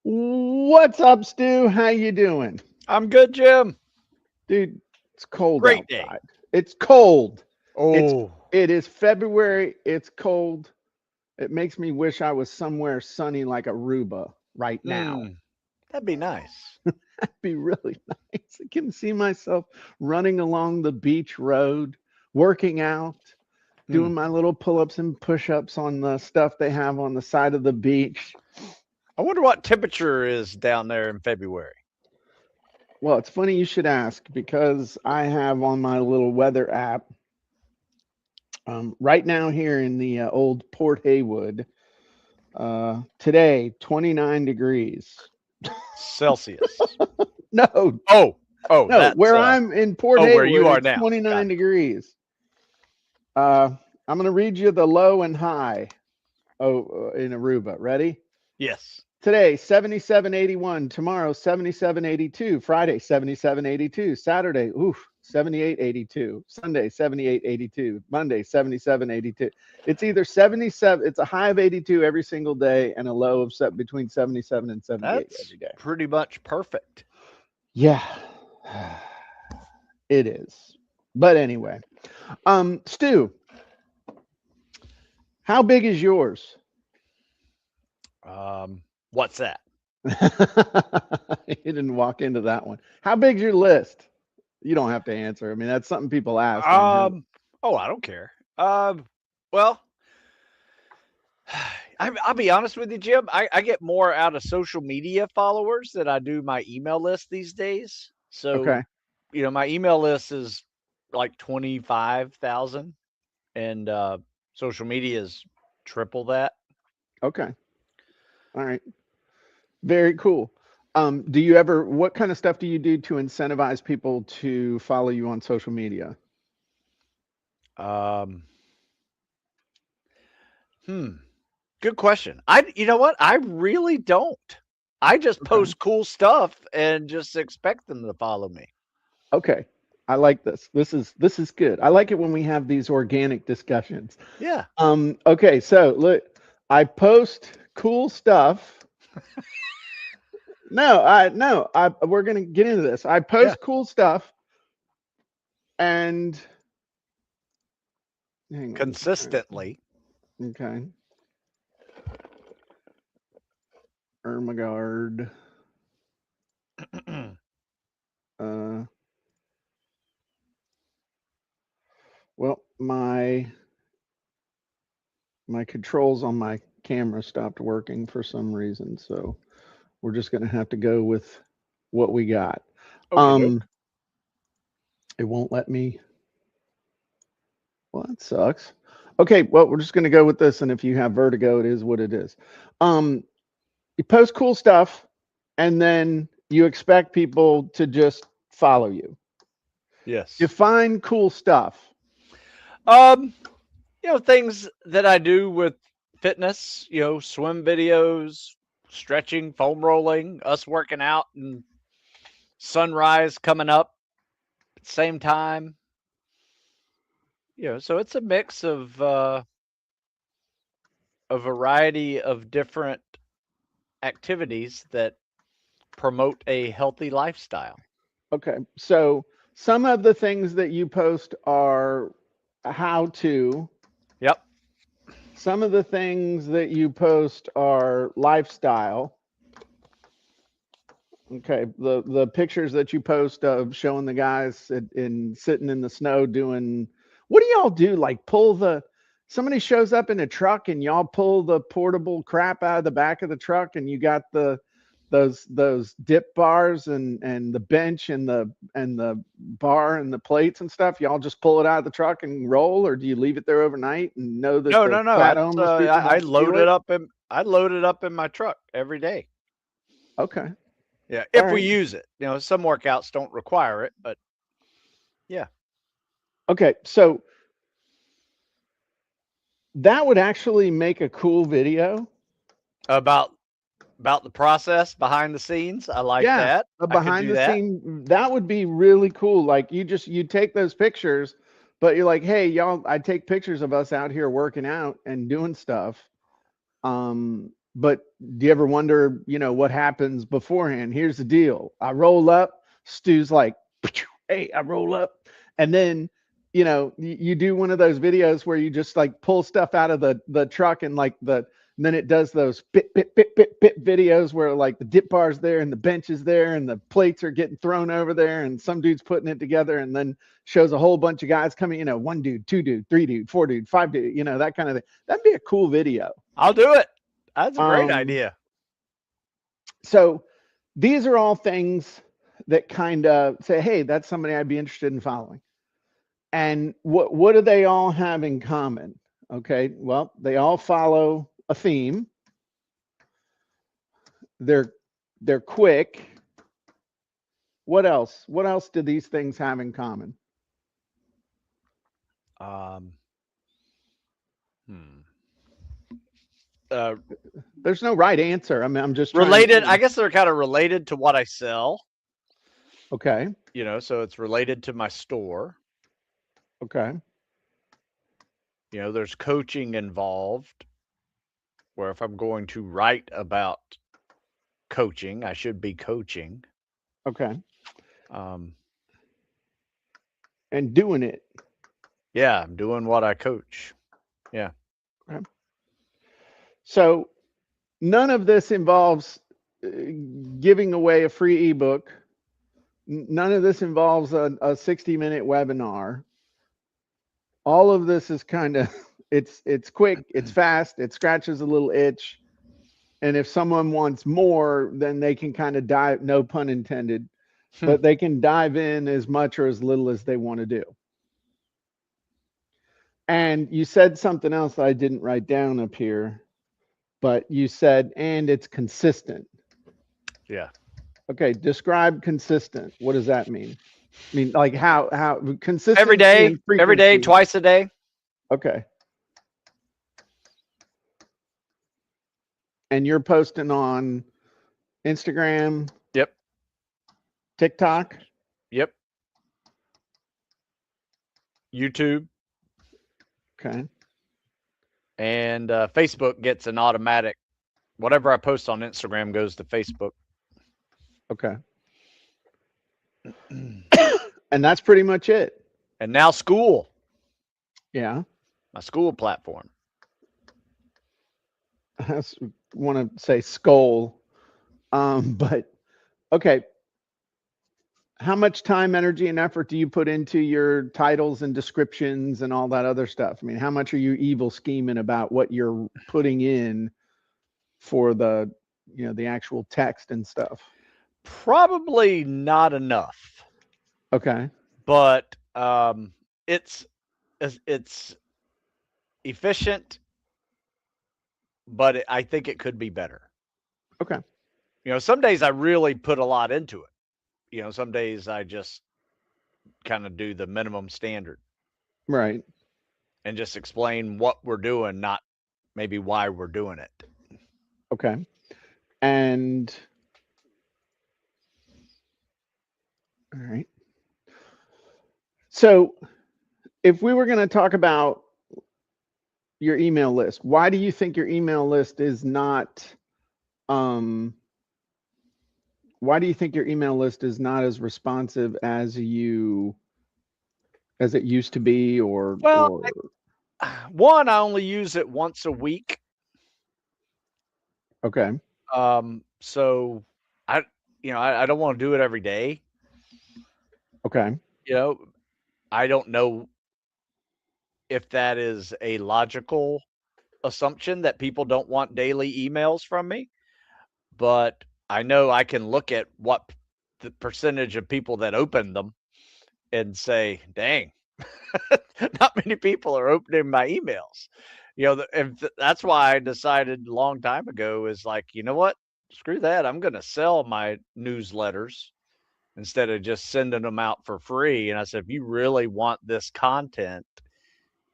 What's up, Stu? How you doing? I'm good, Jim. Dude, it's cold Great day. outside. It's cold. It's Oh, it is February. It's cold. It makes me wish I was somewhere sunny like Aruba right now. that'd be nice. That'd be really nice. I can see myself running along the beach road, working out, Hmm. doing my little pull-ups and push-ups on the stuff they have on the side of the beach. I wonder what temperature is down there in February. Well, it's funny you should ask because I have on my little weather app right now here in the old Port Haywood, today, 29 degrees. Celsius. No, Oh, oh, no, that's where I'm in Port where you Haywood, are it's now. 29 Got it. degrees. I'm going to read you the low and high in Aruba. Ready? Yes. Today, 77.81. Tomorrow, 77.82. Friday, 77.82. Saturday, 78.82. Sunday, 78.82. Monday, 77.82. It's either 77, it's a high of 82 every single day and a low of between 77 and 78 That's every day. pretty much perfect. Yeah, it is. But anyway, Stu, how big is yours? What's that? You didn't walk into that one. How big's your list? You don't have to answer. I mean, that's something people ask on here. Oh, I don't care. Well, I'll be honest with you, Jim. I get more out of social media followers than I do my email list these days. So, Okay. my email list is like 25,000, and social media is triple that. Okay. All right. Very cool. Do you ever, what kind of stuff do you do to incentivize people to follow you on social media? Um, hmm. Good question. You know what? I really don't. I just Okay. post cool stuff and just expect them to follow me. Okay. I like this. This is good. I like it when we have these organic discussions. Yeah. Okay, so look, I post cool stuff. No, we're gonna get into this. I Yeah. post cool stuff and hang on. All right. Consistently. Okay. Ermagard. Uh, well, my controls on my camera stopped working for some reason, so we're just gonna have to go with what we got. Okay, Um, doke. it won't let me. Well, that sucks. Okay, well, we're just gonna go with this, and if you have vertigo, it is what it is. Um, you post cool stuff, and then you expect people to just follow you. Yes. Define cool stuff. Um, things that I do with fitness, swim videos, stretching, foam rolling, us working out and sunrise coming up at the same time. So it's a mix of a variety of different activities that promote a healthy lifestyle. Okay, so some of the things that you post are how to. Yep. Some of the things that you post are lifestyle. Okay, the pictures that you post of showing the guys in sitting in the snow doing. What do y'all do? Like pull the somebody shows up in a truck and y'all pull the portable crap out of the back of the truck and you got those dip bars and the bench and the bar and the plates and stuff. Y'all just pull it out of the truck and roll, or do you leave it there overnight and know that No, the no, no. fat homeless people I won't steal load it it? up in I load it up in my truck every day. Okay, Yeah, all if we right. use it. Some workouts don't require it, but yeah. Okay, so that would actually make a cool video. About the process behind the scenes. I like Yeah, that. a I could behind do the that. scene that would be really cool. Like you take those pictures, but you're like, hey, y'all, I take pictures of us out here working out and doing stuff. But do you ever wonder, what happens beforehand? Here's the deal. I roll up, Stu's like, hey, I roll up. And then, you do one of those videos where you just like pull stuff out of the truck and like and then it does those bit, bit, bit, bit, bit videos where like the dip bar's there and the bench is there and the plates are getting thrown over there and some dude's putting it together and then shows a whole bunch of guys coming, one dude, two dude, three dude, four dude, five dude, that kind of thing. That'd be a cool video. I'll do it. That's a great Um, idea. so these are all things that kind of say, hey, that's somebody I'd be interested in following. And what do they all have in common? Okay, well, they all follow a theme. They're quick. What else? What else do these things have in common? Um, hmm. There's no right answer. I mean, I'm just Related. trying. I guess they're kind of related to what I sell. Okay. So it's related to my store. Okay. There's coaching involved. Where if I'm going to write about coaching, I should be coaching. Okay. Um, And doing it. yeah, I'm doing what I coach. Yeah. Okay. So none of this involves giving away a free ebook. None of this involves a 60-minute webinar. All of this is kind of it's quick, it's fast, it scratches a little itch. And if someone wants more, then they can kind of dive, no pun intended, but they can dive in as much or as little as they want to do. And you said something else that I didn't write down up here, but you said, and it's consistent. Yeah. Okay, describe consistent. What does that mean? I mean, like how consistency Every day, and frequency. twice a day. Okay. And you're posting on Instagram? Yep. TikTok? Yep. YouTube. Okay. And Facebook gets an automatic. Whatever I post on Instagram goes to Facebook. Okay. And that's pretty much it. And now school. Yeah. My school platform. I want to say skull. But okay. How much time, energy, and effort do you put into your titles and descriptions and all that other stuff? I mean, how much are you evil scheming about what you're putting in for the actual text and stuff? Probably not enough. Okay. But it's efficient, but I think it could be better. Okay. Some days I really put a lot into it. Some days I just kind of do the minimum standard. Right. And just explain what we're doing, not maybe why we're doing it. Okay. And all right. So if we were going to talk about your email list, why do you think your email list is not why do you think your email list is not as responsive as it used to be? Well, one, I only use it once a week. Okay. So I don't want to do it every day. Okay. I don't know if that is a logical assumption that people don't want daily emails from me, but I know I can look at what the percentage of people that open them and say, dang, not many people are opening my emails. That's why I decided a long time ago is like, you know what? Screw that. I'm going to sell my newsletters instead of just sending them out for free. And I said, if you really want this content,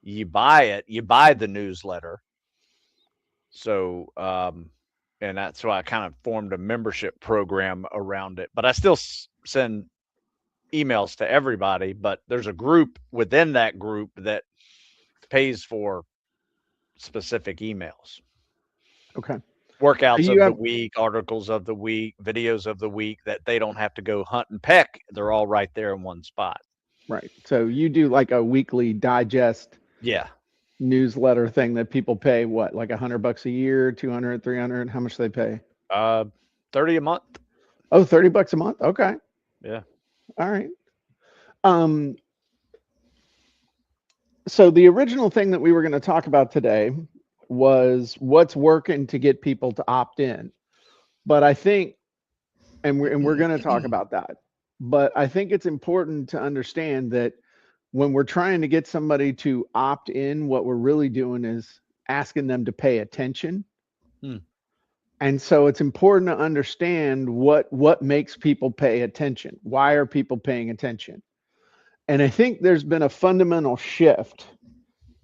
you buy it, you buy the newsletter. So, and that's why I kind of formed a membership program around it. But I still send emails to everybody, but there's a group within that group that pays for specific emails. Okay. So Workouts you of the have week, articles of the week, videos of the week that they don't have to go hunt and peck. They're all right there in one spot. right. So you do like a weekly digest Yeah. newsletter thing that people pay what, like $100 a year, 200, 300? How much they pay? Uh, 30 a month. Oh, $30 a month. Okay. Yeah. All right. Um, so the original thing that we were going to talk about today was what's working to get people to opt in. But I think, and we're going to talk about that. But I think it's important to understand that when we're trying to get somebody to opt in, what we're really doing is asking them to pay attention. Hmm. And so it's important to understand what makes people pay attention. Why are people paying attention? And I think there's been a fundamental shift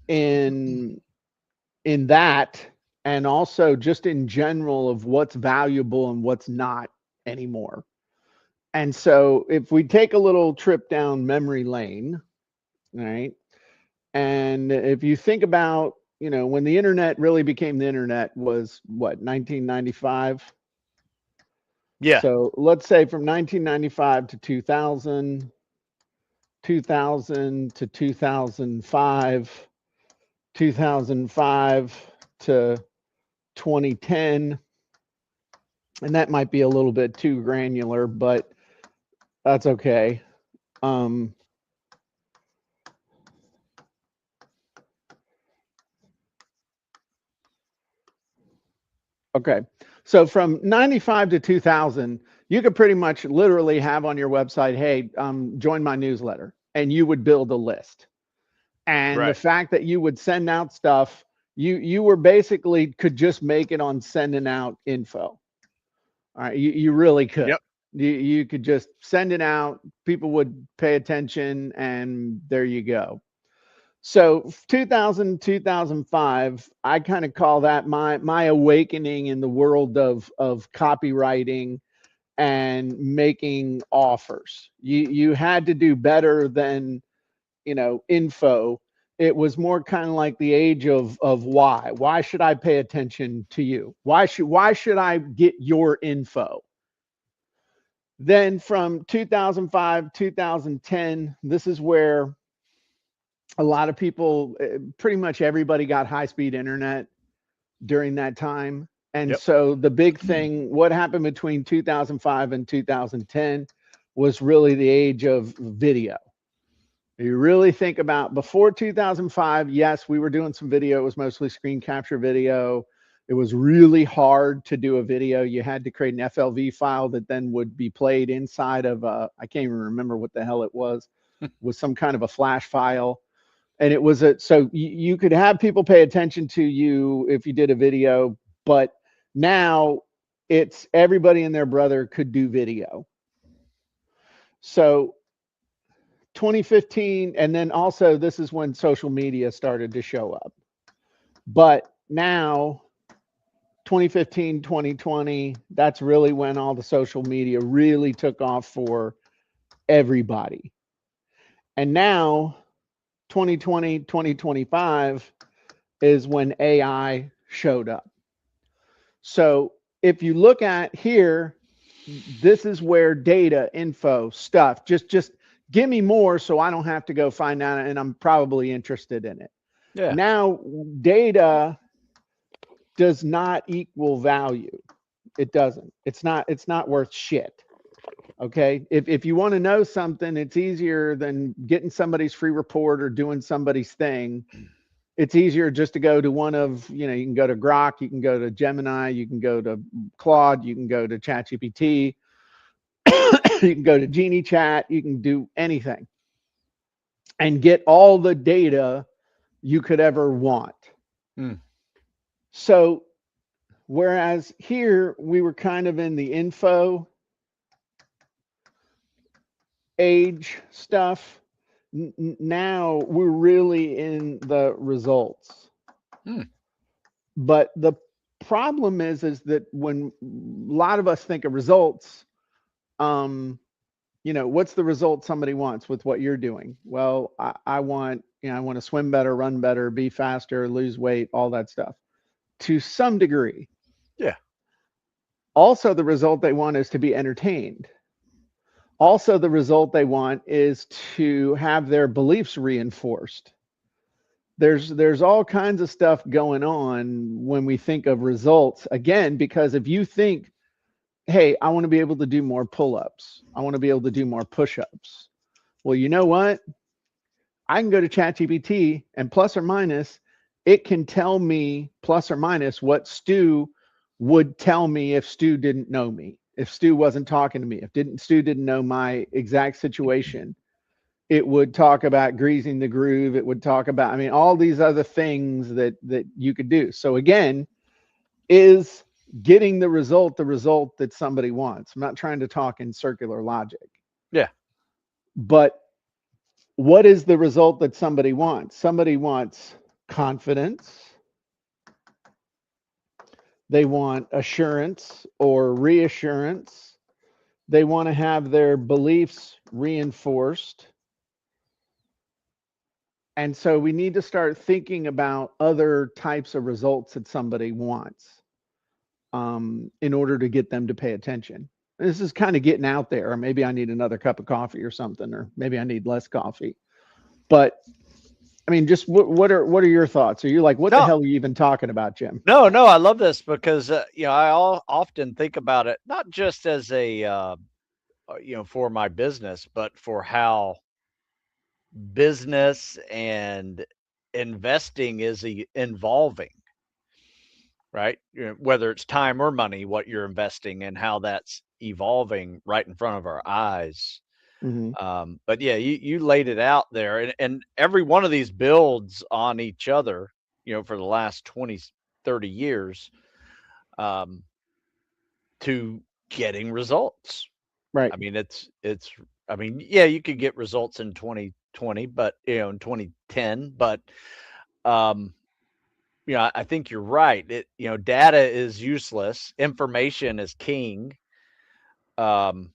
in that, and also just in general of what's valuable and what's not anymore. And so if we take a little trip down memory lane, right? And if you think about, when the internet really became the internet was what, 1995? Yeah. So let's say from 1995 to 2000, 2000 to 2005, 2005 to 2010. And that might be a little bit too granular, but that's okay. Um, okay. So from 95 to 2000, you could pretty much literally have on your website, hey, join my newsletter, and you would build a list. And the Right. fact that you would send out stuff, you were basically could just make it on sending out info. All right, you really could. Yep. You could just send it out, people would pay attention, and there you go. So 2000, 2005, I kind of call that my awakening in the world of copywriting and making offers. You had to do better than, info. It was more kind of like the age of why. Why should I pay attention to you? Why should I get your info? Then from 2005, 2010, this is where a lot of people, pretty much everybody got high speed internet during that time. And Yep. so the big thing, what happened between 2005 and 2010 was really the age of video. You really think about before 2005, yes, we were doing some video. It was mostly screen capture video. It was really hard to do a video. You had to create an FLV file that then would be played inside of I can't even remember what the hell it was some kind of a flash file. And it was so you could have people pay attention to you if you did a video, but now it's everybody and their brother could do video. So 2015, and then also this is when social media started to show up. But now 2015, 2020, that's really when all the social media really took off for everybody. And now 2020, 2025 is when AI showed up. So if you look at here, this is where data, info, stuff, just give me more so I don't have to go find out and I'm probably interested in it. Yeah. Now, data does not equal value. It doesn't. It's not worth shit. Okay. If you want to know something, it's easier than getting somebody's free report or doing somebody's thing. It's easier just to go to one of, you can go to Grok, you can go to Gemini, you can go to Claude, you can go to ChatGPT, you can go to Genie Chat, you can do anything and get all the data you could ever want. Hmm. So, whereas here we were kind of in the info age stuff, now we're really in the results. Hmm. But the problem is that when a lot of us think of results, what's the result somebody wants with what you're doing? Well, I want, I want to swim better, run better, be faster, lose weight, all that stuff to some degree. Yeah. Also, the result they want is to be entertained. Also, the result they want is to have their beliefs reinforced. There's all kinds of stuff going on when we think of results. Again, because if you think, hey, I want to be able to do more pull-ups, I want to be able to do more push-ups. Well, you know what? I can go to ChatGPT and plus or minus, it can tell me plus or minus what Stu would tell me if Stu didn't know me, if Stu wasn't talking to me, if Stu didn't know my exact situation. It would talk about greasing the groove. It would talk about, I mean, all these other things that you could do. So again, is getting the result that somebody wants. I'm not trying to talk in circular logic, Yeah. but what is the result that somebody wants? Somebody wants confidence. They want assurance or reassurance. They want to have their beliefs reinforced. And so we need to start thinking about other types of results that somebody wants in order to get them to pay attention. This is kind of getting out there, or maybe I need another cup of coffee or something, or maybe I need less coffee. But I mean, just what are your thoughts? Are you like, what the No, hell are you even talking about, Jim? no, I love this because often think about it not just as a for my business, but for how business and investing is evolving, right? Whether it's time or money, what you're investing and how that's evolving right in front of our eyes. Mm-hmm. But yeah, you laid it out there, and every one of these builds on each other, for the last 20, 30 years, um, to getting results. Right, I mean, I mean, yeah, you could get results in 2020, but in 2010, but um, I think you're right. Data is useless, information is king. Um,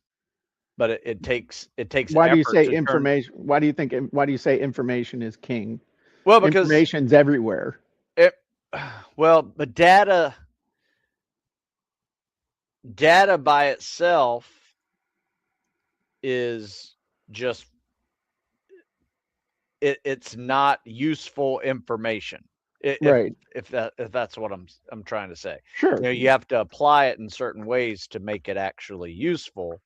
but it takes why do you effort say to turn. information? Why do you say information is king? Well, because Information's everywhere. it, well, but data by itself is just it's not useful information. If Right. if that's what I'm trying to say. Sure. You have to apply it in certain ways to make it actually useful.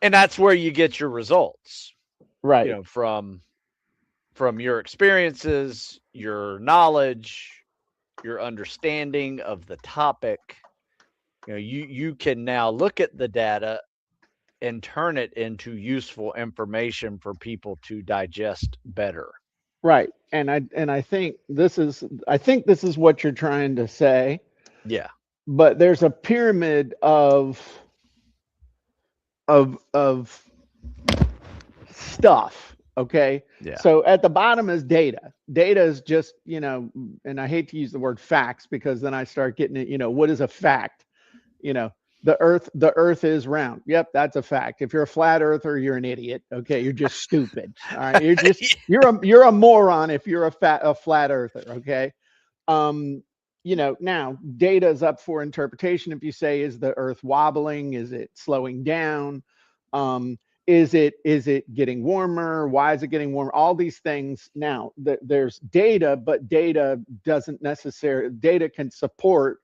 And that's where you get your results, Right. from your experiences, your knowledge, your understanding of the topic. You can now look at the data and turn it into useful information for people to digest better. Right. And I think this is what you're trying to say, Yeah. but there's a pyramid of stuff. Okay. Yeah. So at the bottom is data. Data is just, and I hate to use the word facts because then I start getting it, what is a fact? You know, the earth is round. Yep, that's a fact. If you're a flat earther, you're an idiot. Okay, you're just stupid. All right. You're a moron if you're a flat earther. Okay. um Now data is up for interpretation. If you say, is the earth wobbling, is it slowing down, um is it getting warmer, why is it getting warmer, all these things. Now there's data, but data can support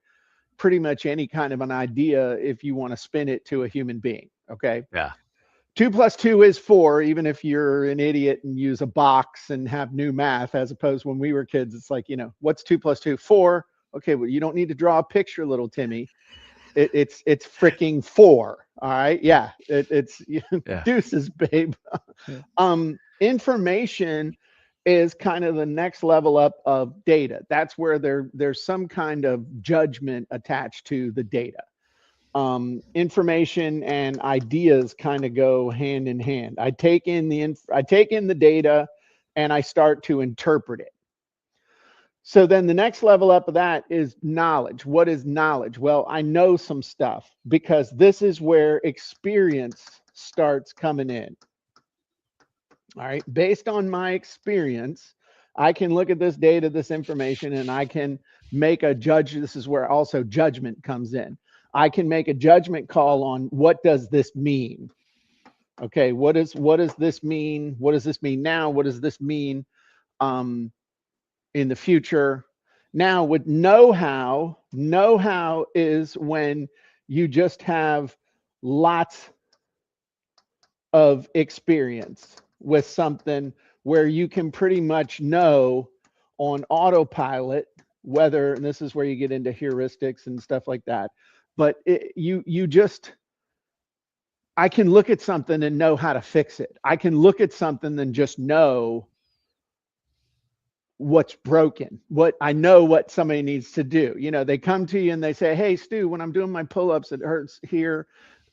pretty much any kind of an idea if you want to spin it to a human being. Okay. Yeah. 2 plus 2 is 4, even if you're an idiot and use a box and have new math, as opposed when we were kids, it's like, what's 2 plus 2? 4. Okay, well, you don't need to draw a picture, little Timmy. It's freaking 4. All right. Yeah. It's Yeah. deuces, babe. Yeah. Information is kind of the next level up of data. That's where there's some kind of judgment attached to the data. Information and ideas kind of go hand in hand. I take in the data and I start to interpret it. So then the next level up of that is knowledge. What is knowledge? Well, I know some stuff because this is where experience starts coming in. All right. Based on my experience, I can look at this data, this information, and I can make a judge. This is where also judgment comes in. I can make a judgment call on what does this mean? Okay, what does this mean? What does this mean now? What does this mean um, in the future? Now, with know-how is when you just have lots of experience with something where you can pretty much know on autopilot whether, and this is where you get into heuristics and stuff like that, but you just, I can look at something and know how to fix it. I can look at something and just know what's broken. What I know what somebody needs to do. You know, they come to you and they say, "Hey, Stu, when I'm doing my pull-ups, it hurts here,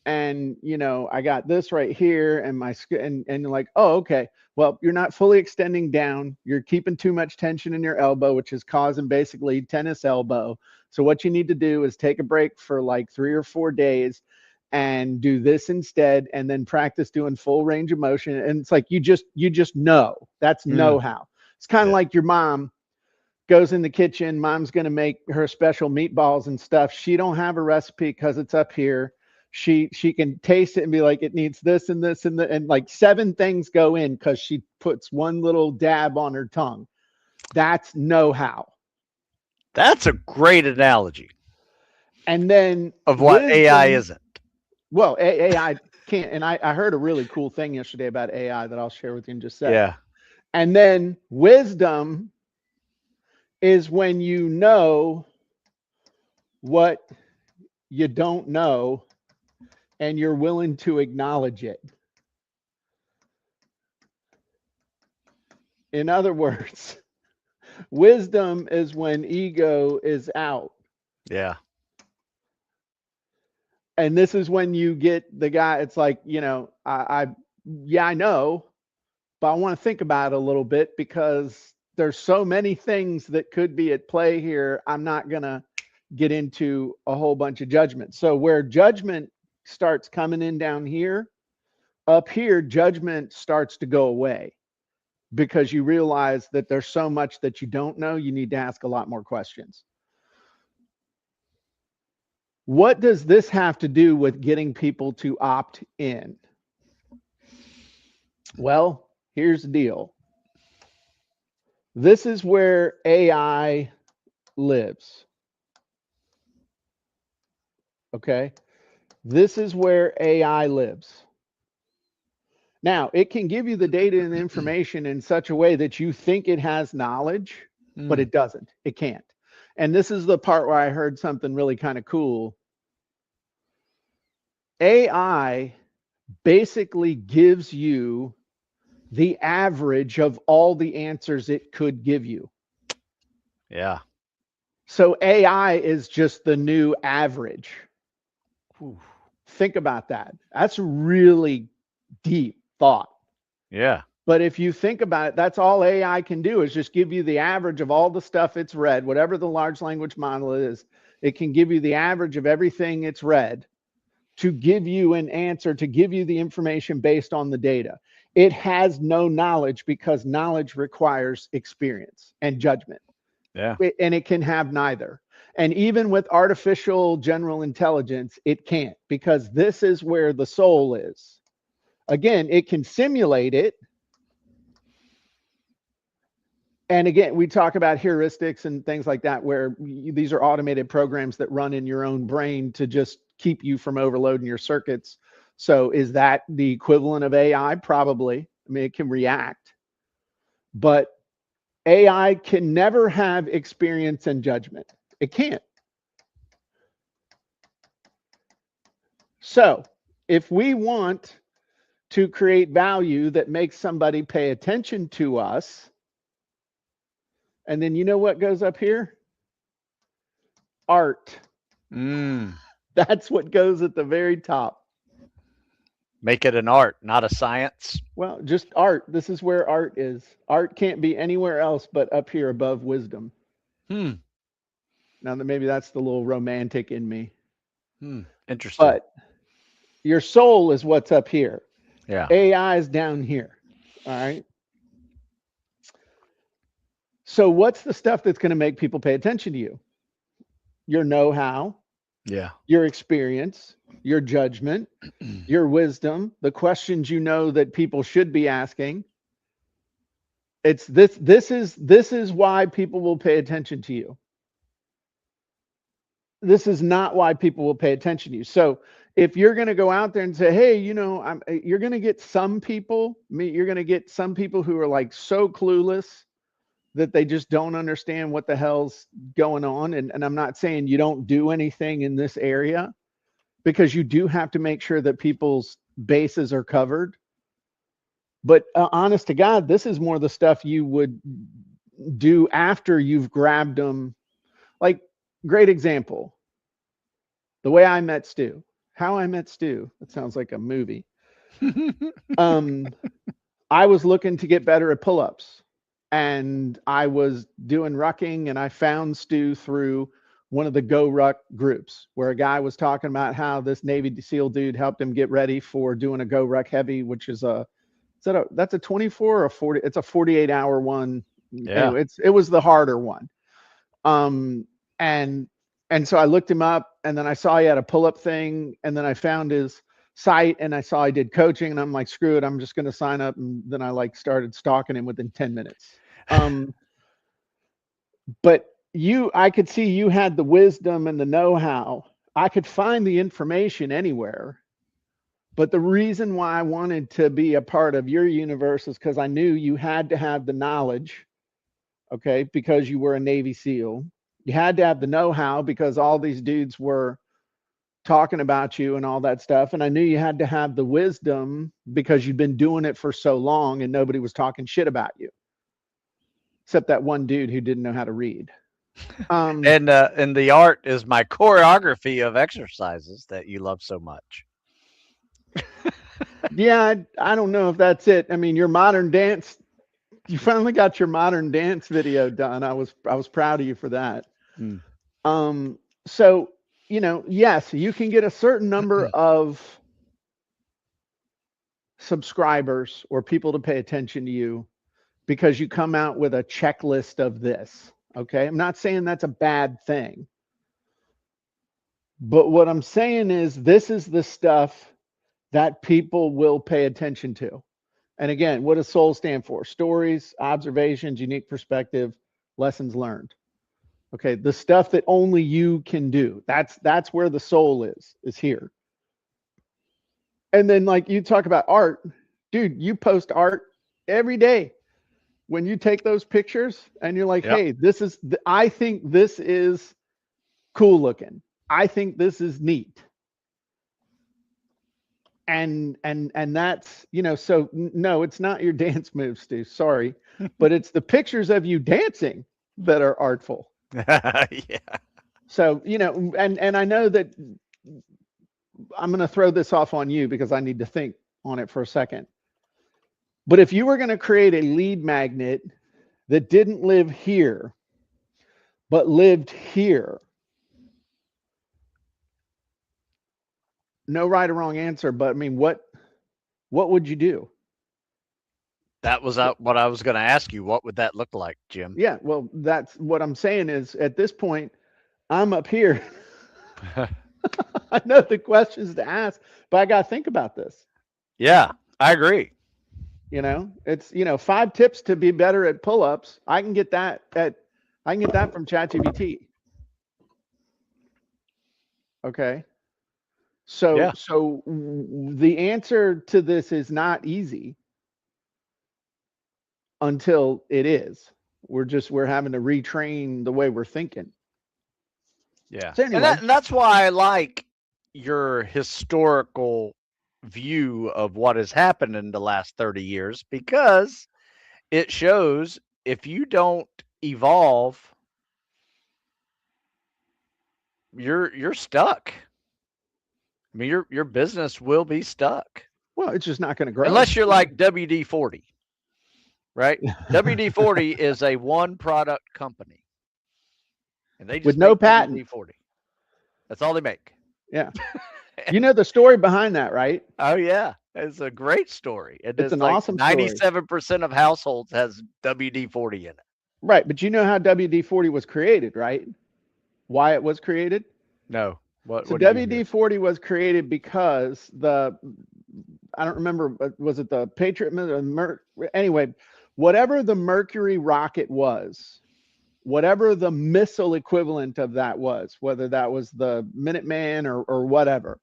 and you know, I got this right here, and and you're like, oh, okay. Well, you're not fully extending down. You're keeping too much tension in your elbow, which is causing basically tennis elbow. So what you need to do is take a break for like 3 or 4 days." And do this instead, and then practice doing full range of motion. And it's like you just know. That's Mm, know-how. It's kind of yeah. like your mom goes in the kitchen. Mom's going to make her special meatballs and stuff. She don't have a recipe because it's up here. She can taste it and be like, it needs this and this and like 7 things go in because she puts one little dab on her tongue. That's know-how. That's a great analogy And then of what AI wisdom. isn't. Well, AI can't. And I heard a really cool thing yesterday about AI that I'll share with you in just a sec. Yeah. And then wisdom is when you know what you don't know and you're willing to acknowledge it. In other words, wisdom is when ego is out. Yeah. And this is when you get the guy, it's like, you know, yeah, I know, but I want to think about it a little bit because there's so many things that could be at play here. I'm not going to get into a whole bunch of judgment. So where judgment starts coming in down here, up here, judgment starts to go away because you realize that there's so much that you don't know. You need to ask a lot more questions. What does this have to do with getting people to opt in? Well, here's the deal. This is where AI lives. Okay. This is where AI lives. Now, it can give you the data and the information in such a way that you think it has knowledge, but Mm, it doesn't. It can't. And this is the part where I heard something really kind of cool. AI basically gives you the average of all the answers it could give you. yeah. So AI is just the new average. Whew. Think about that. That's really deep thought. Yeah. But if you think about it, that's all AI can do is just give you the average of all the stuff it's read, whatever the large language model is. It can give you the average of everything it's read to give you an answer, to give you the information based on the data. It has no knowledge because knowledge requires experience and judgment, Yeah. and it can have neither. And even with artificial general intelligence, it can't because this is where the soul is. Again, it can simulate it. And again, we talk about heuristics and things like that, where these are automated programs that run in your own brain to just keep you from overloading your circuits. So is that the equivalent of AI? Probably. I mean, it can react, but AI can never have experience and judgment. It can't. So if we want to create value that makes somebody pay attention to us, and then you know what goes up here? Art. Mm. That's what goes at the very top. Make it an art, not a science. Well, just art. This is where art is. Art can't be anywhere else but up here above wisdom. Hmm. Now, maybe that's the little romantic in me. Hmm. Interesting. But your soul is what's up here. Yeah. AI is down here. All right. So, what's the stuff that's going to make people pay attention to you? Your know how, Yeah. your experience, your judgment, your wisdom, the questions you know that people should be asking. It's this is why people will pay attention to you. This is not why people will pay attention to you. So if you're going to go out there and say, "Hey, you're going to get some people, you're going to get some people who are like so clueless that they just don't understand what the hell's going on." And I'm not saying you don't do anything in this area, because you do have to make sure that people's bases are covered. But honest to God, this is more the stuff you would do after you've grabbed them. Like, great example, the way I met Stu. How I met Stu. That sounds like a movie. Um, I was looking to get better at pull-ups, and I was doing rucking, and I found Stu through one of the Go Ruck groups where a guy was talking about how this Navy SEAL dude helped him get ready for doing a Go Ruck Heavy, which is that's a 24 or a 40, it's a 48-hour one. Yeah. Anyway, it was the harder one. Um, and so I looked him up, and then I saw he had a pull-up thing, and then I found his site, and I saw I did coaching, and I'm like, screw it, I'm just going to sign up. And then I like started stalking him within 10 minutes. But I could see you had the wisdom and the know-how. I could find the information anywhere. But the reason why I wanted to be a part of your universe is because I knew you had to have the knowledge, okay, because you were a Navy SEAL. You had to have the know-how because all these dudes were talking about you and all that stuff. And I knew you had to have the wisdom because you'd been doing it for so long and nobody was talking shit about you, except that one dude who didn't know how to read. And the art is my choreography of exercises that you love so much. Yeah, I don't know if that's it. I mean, your modern dance, you finally got your modern dance video done. I was proud of you for that. Mm. So, yes, you can get a certain number of subscribers or people to pay attention to you because you come out with a checklist of this. Okay. I'm not saying that's a bad thing. But what I'm saying is this is the stuff that people will pay attention to. And again, what does SOUL stand for? Stories, observations, unique perspective, lessons learned. Okay, the stuff that only you can do. That's where the soul is here. And then like you talk about art, dude, you post art every day. When you take those pictures and you're like, Yep. "Hey, I think this is cool looking. I think this is neat." And that's, so no, it's not your dance moves, Stu, sorry, but it's the pictures of you dancing that are artful. Yeah. So, and I know that I'm going to throw this off on you because I need to think on it for a second. But if you were going to create a lead magnet that didn't live here but lived here, no right or wrong answer, but I mean, what would you do? That was what I was going to ask you. What would that look like, Jim? Yeah, well, that's what I'm saying is at this point, I'm up here. I know the questions to ask, but I got to think about this. Yeah, I agree. It's 5 tips to be better at pull-ups. I can get that from ChatGPT. Okay. So Yeah. the answer to this is not easy until it is. We're having to retrain the way we're thinking. Yeah. So And anyway, that's why I like your historical view of what has happened in the last 30 years, because it shows if you don't evolve, you're stuck. I mean, your business will be stuck well, it's just not going to grow. unless you're like WD-40, right? WD-40 is a one product company, and they With just no make patent. WD-40. That's all they make. Yeah. You know the story behind that, right? Oh yeah, it's a great story. It It's is an like awesome story. 97% of households has WD-40 in it. Right, but you know how WD-40 was created, right? Why it was created? No. What So what do you hear? WD-40 was created because I don't remember, was it the Patriot anyway, whatever the Mercury rocket was, whatever the missile equivalent of that was, whether that was the Minuteman or whatever,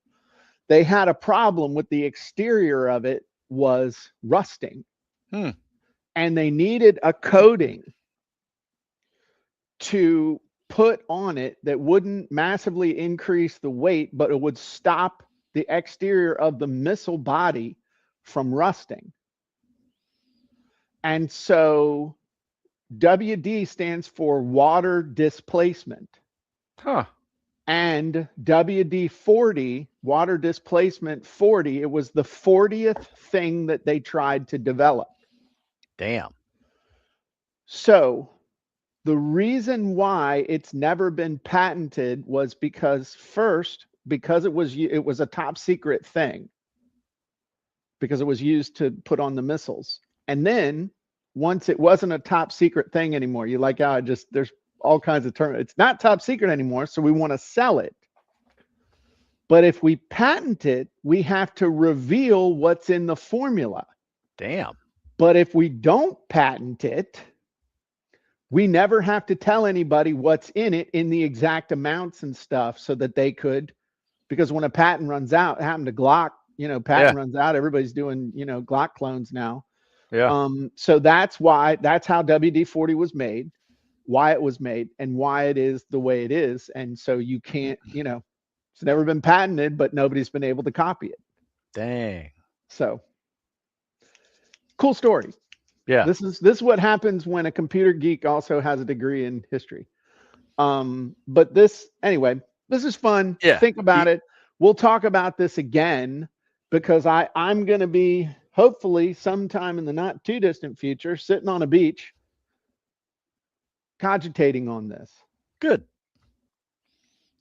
they had a problem with the exterior of it was rusting. Hmm. And they needed a coating to put on it that wouldn't massively increase the weight, but it would stop the exterior of the missile body from rusting. And so WD stands for water displacement. Huh. And WD-40, water displacement 40, it was the 40th thing that they tried to develop. Damn. So the reason why it's never been patented was because first, because it was a top secret thing, because it was used to put on the missiles. And then once it wasn't a top secret thing anymore, you like how there's all kinds of terms. It's not top secret anymore, so we want to sell it. But if we patent it, we have to reveal what's in the formula. Damn. But if we don't patent it, we never have to tell anybody what's in it in the exact amounts and stuff so that they could, because when a patent runs out, it happened to Glock, patent runs out, everybody's doing, Glock clones now. Yeah. So that's how WD-40 was made, why it was made, and why it is the way it is. And so you can't, it's never been patented, but nobody's been able to copy it. Dang. So cool story. Yeah. This is what happens when a computer geek also has a degree in history. But this is fun. Yeah. Think about it. We'll talk about this again because I'm going to be hopefully sometime in the not too distant future sitting on a beach cogitating on this. Good.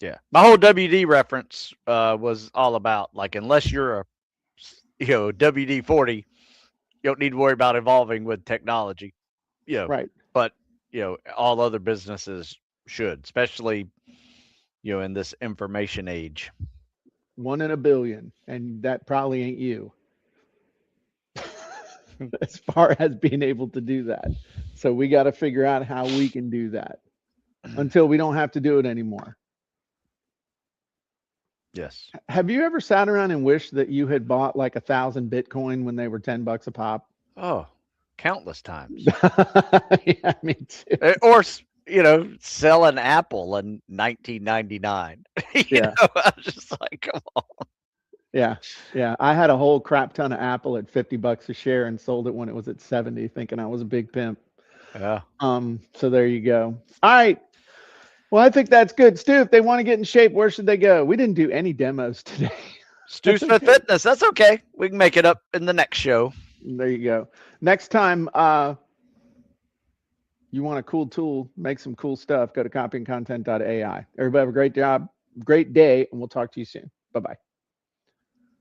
Yeah. My whole WD reference was all about, like, unless you're a WD-40, you don't need to worry about evolving with technology. Right. But all other businesses should, especially in this information age. 1 in a billion, and that probably ain't you. As far as being able to do that. So we got to figure out how we can do that until we don't have to do it anymore. Yes. Have you ever sat around and wished that you had bought like 1,000 Bitcoin when they were $10 a pop? Oh, countless times. Yeah, me too. Or sell an Apple in 1999. Yeah. I was just like, come on. Yeah. I had a whole crap ton of Apple at $50 a share and sold it when it was at 70, thinking I was a big pimp. Yeah. So there you go. All right. Well, I think that's good. Stu, if they want to get in shape, where should they go? We didn't do any demos today. Stu Smith Fitness. That's okay. We can make it up in the next show. There you go. Next time you want a cool tool, make some cool stuff, go to CopyandContent.AI. Everybody have a great job, great day, and we'll talk to you soon. Bye-bye.